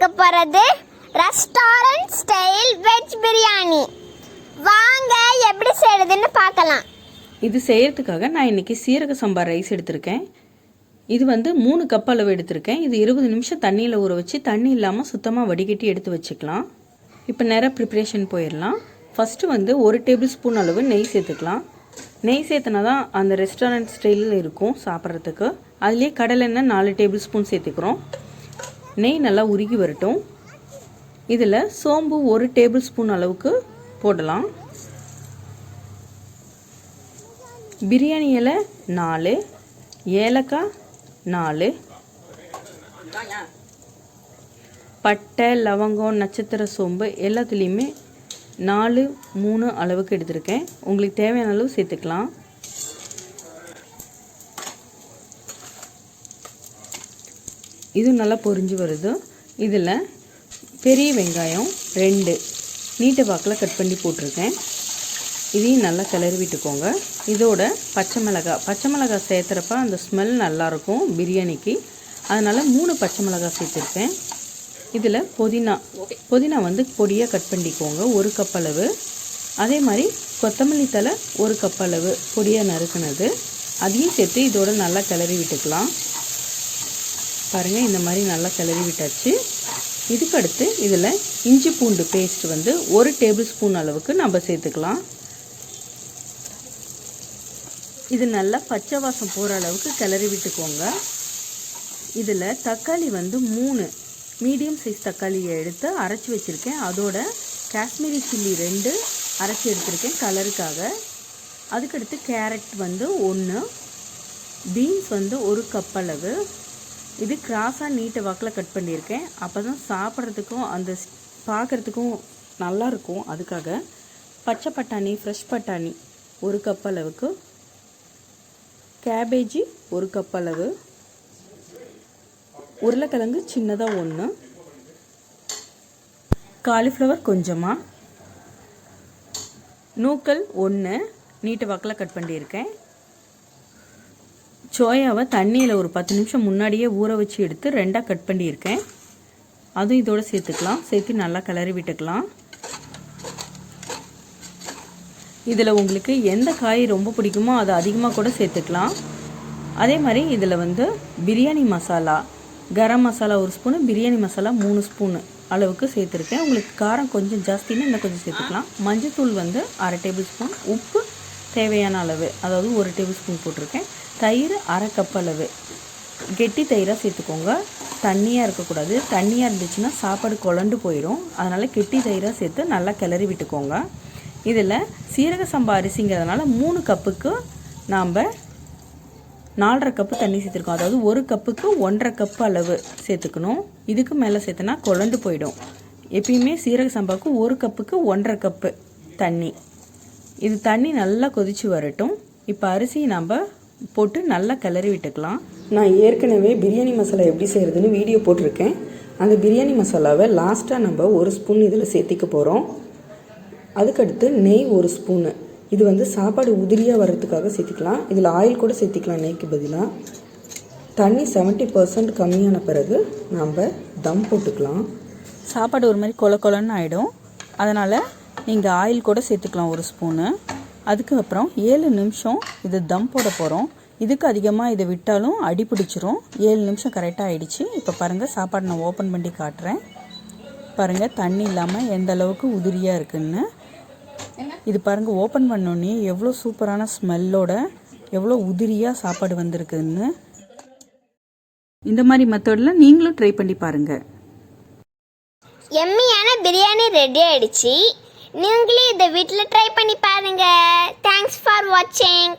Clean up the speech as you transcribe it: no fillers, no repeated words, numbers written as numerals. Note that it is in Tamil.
பார்க்க போகிறது ரெஸ்டாரண்ட் ஸ்டைல் வெஜ் பிரியாணி. வாங்க எப்படி செய்யறதுன்னு பார்க்கலாம். இது செய்யறதுக்காக நான் இன்னைக்கு சீரக சம்பா ரைஸ் எடுத்திருக்கேன். இது 3 கப் அளவு எடுத்திருக்கேன். இது 20 நிமிஷம் தண்ணியில் ஊற வச்சு தண்ணி இல்லாமல் சுத்தமாக வடிகட்டி எடுத்து வச்சுக்கலாம். இப்போ நேராக ப்ரிப்ரேஷன் போயிடலாம். ஃபஸ்ட்டு 1 டேபிள் ஸ்பூன் அளவு நெய் சேர்த்துக்கலாம். நெய் சேர்த்துனா தான் அந்த ரெஸ்டாரண்ட் ஸ்டைலில் இருக்கும் சாப்பிட்றதுக்கு. அதுலேயே கடலெண்ணெய் 4 டேபிள் ஸ்பூன் சேர்த்துக்கிறோம். நெய் நல்லா உருகி வரட்டும். இதில் சோம்பு 1 டேபிள் ஸ்பூன் அளவுக்கு போடலாம். பிரியாணி இலை 4, ஏலக்காய் 4, பட்டை லவங்கம் நட்சத்திர சோம்பு எல்லாத்துலேயுமே 4, 3 அளவுக்கு எடுத்திருக்கேன். உங்களுக்கு தேவையான அளவு சேர்த்துக்கலாம். இது நல்லா பொரிஞ்சு வருது. இதில் பெரிய வெங்காயம் 2 நீட்ட வாக்கில் கட் பண்ணி போட்டிருக்கேன். இதையும் நல்லா கிளறி விட்டுக்கோங்க. இதோட பச்சை மிளகாய் சேர்த்துறப்ப அந்த ஸ்மெல் நல்லாயிருக்கும் பிரியாணிக்கு. அதனால் 3 பச்சை மிளகாய் சேர்த்துருக்கேன். இதில் புதினா பொடியாக கட் பண்ணிக்கோங்க 1 கப் அளவு. அதே மாதிரி கொத்தமல்லி தழை 1 கப் அளவு பொடியாக நறுக்குனது அதையும் சேர்த்து இதோட நல்லா கிளறி விட்டுக்கலாம். பாருங்கள், இந்த மாதிரி நல்லா கிளறி விட்டாச்சு. இதுக்கு அடுத்து இதில் இஞ்சி பூண்டு பேஸ்ட் 1 டேபிள் ஸ்பூன் அளவுக்கு நம்ம சேர்த்துக்கலாம். இது நல்லா பச்சை வாசம் போகிற அளவுக்கு கிளறி விட்டுக்கோங்க. இதில் தக்காளி 3 மீடியம் சைஸ் தக்காளியை எடுத்து அரைச்சி வச்சுருக்கேன். அதோட காஷ்மீரி சில்லி 2 அரைச்சி எடுத்திருக்கேன் கலருக்காக. அதுக்கடுத்து கேரட் 1, பீன்ஸ் 1 கப் அளவு. இது கிராஸாக நீட்ட வாக்கில் கட் பண்ணியிருக்கேன். அப்போ தான் சாப்பிட்றதுக்கும் அந்த பார்க்குறதுக்கும் நல்லாயிருக்கும். அதுக்காக பச்சை பட்டாணி ஃப்ரெஷ் பட்டாணி 1 கப் அளவுக்கு, கேபேஜி 1 கப் அளவு, உருளைக்கிழங்கு சின்னதாக 1, காலிஃப்ளவர் கொஞ்சமாக, நூக்கல் 1 நீட்ட வாக்கில் கட் பண்ணியிருக்கேன். சோயாவை தண்ணியில் ஒரு 10 நிமிஷம் முன்னாடியே ஊற வச்சு எடுத்து 2ஆக கட் பண்ணியிருக்கேன். அதுவும் இதோடு சேர்த்துக்கலாம். சேர்த்து நல்லா கிளறி விட்டுக்கலாம். இதில் உங்களுக்கு எந்த காய் ரொம்ப பிடிக்குமோ அதை அதிகமாக கூட சேர்த்துக்கலாம். அதே மாதிரி இதில் பிரியாணி மசாலா, கரம் மசாலா 1 ஸ்பூனு, பிரியாணி மசாலா 3 ஸ்பூனு அளவுக்கு சேர்த்துருக்கேன். உங்களுக்கு காரம் கொஞ்சம் ஜாஸ்தின்னு இன்னும் கொஞ்சம் சேர்த்துக்கலாம். மஞ்சத்தூள் 1/2 டேபிள் ஸ்பூன், உப்பு தேவையான அளவு அதாவது 1 டேபிள் ஸ்பூன் போட்டிருக்கேன். தயிர் 1/2 கப் அளவு, கெட்டி தயிராக சேர்த்துக்கோங்க. தண்ணியாக இருக்கக்கூடாது. தண்ணியாக இருந்துச்சுன்னா சாப்பாடு குழண்டு போயிடும். அதனால் கெட்டி தயிராக சேர்த்து நல்லா கிளறி விட்டுக்கோங்க. இதில் சீரக சம்பா அரிசிங்கிறதுனால 3 கப்புக்கு நாம் 4.5 கப்பு தண்ணி சேர்த்துருக்கோம். அதாவது 1 கப்புக்கு 1.5 கப்பு அளவு சேர்த்துக்கணும். இதுக்கு மேலே சேர்த்துனா குழண்டு போயிடும். எப்பயுமே சீரக சம்பாவுக்கு 1 கப்புக்கு 1.5 கப்பு தண்ணி. இது தண்ணி நல்லா கொதித்து வரட்டும். இப்போ அரிசி நாம் போட்டு நல்லா கிளறி விட்டுக்கலாம். நான் ஏற்கனவே பிரியாணி மசாலா எப்படி செய்கிறதுன்னு வீடியோ போட்டிருக்கேன். அந்த பிரியாணி மசாலாவை லாஸ்ட்டாக நம்ம 1 ஸ்பூன் இதில் சேர்த்திக்க போகிறோம். அதுக்கடுத்து நெய் 1 ஸ்பூனு. இது சாப்பாடு உதிரியாக வர்றதுக்காக சேர்த்திக்கலாம். இதில் ஆயில் கூட சேர்த்திக்கலாம் நெய்க்கு பதிலாக. தண்ணி 70% கம்மியான பிறகு நம்ம தம் போட்டுக்கலாம். சாப்பாடு ஒரு மாதிரி கொலன்னு ஆகிடும். அதனால் நீங்கள் ஆயில் கூட சேர்த்துக்கலாம் 1 ஸ்பூனு. அதுக்கப்புறம் 7 நிமிஷம் இது தம் போட போகிறோம். இதுக்கு அதிகமாக இதை விட்டாலும் அடி பிடிச்சிரும். 7 நிமிஷம் கரெக்டாக ஆகிடுச்சு. இப்போ பாருங்கள், சாப்பாடு நான் ஓப்பன் பண்ணி காட்டுறேன். பாருங்கள், தண்ணி இல்லாமல் எந்த அளவுக்கு உதிரியாக இருக்குன்னு. இது பாருங்கள், ஓப்பன் பண்ணோன்னே எவ்வளோ சூப்பரான ஸ்மெல்லோட எவ்வளோ உதிரியாக சாப்பாடு வந்திருக்குன்னு. இந்த மாதிரி மெத்தடில் நீங்களும் ட்ரை பண்ணி பாருங்கள். எம்மியான பிரியாணி ரெடி ஆயிடுச்சு. நீங்களே இதை வீட்டில் ட்ரை பண்ணி பாருங்கள். தேங்க்ஸ் ஃபார் வாட்சிங்.